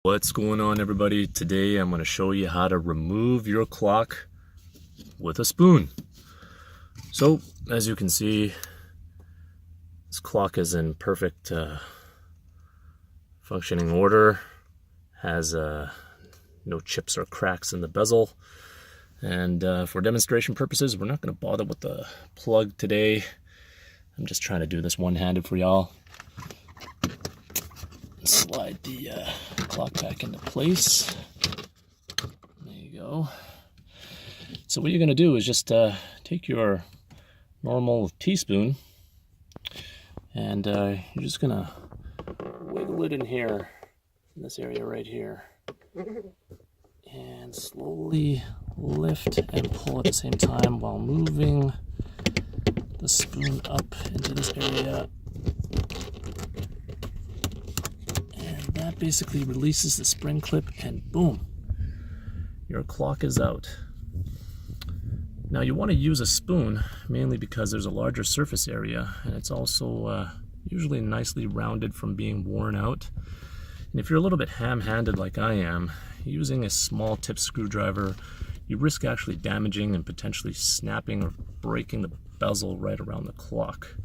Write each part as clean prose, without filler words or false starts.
What's going on, everybody? Today I'm going to show you how to remove your clock with a spoon. So as you can see, this clock is in perfect functioning order, has no chips or cracks in the bezel, and for demonstration purposes we're not going to bother with the plug today. I'm just trying to do this one-handed for y'all. Slide the clock back into place. There you go. So what you're going to do is just take your normal teaspoon and you're just going to wiggle it in here, in this area right here, and slowly lift and pull at the same time while moving the spoon up into this area. That basically releases the spring clip and boom, your clock is out. Now you want to use a spoon mainly because there's a larger surface area and it's also usually nicely rounded from being worn out. And if you're a little bit ham-handed like I am, using a small tip screwdriver, you risk actually damaging and potentially snapping or breaking the bezel right around the clock.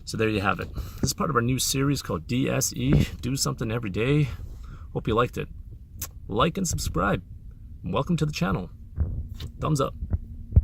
So there you have it. This is part of our new series called DSE, Do Something Every Day. Hope you liked it. Like and subscribe. Welcome to the channel. Thumbs up.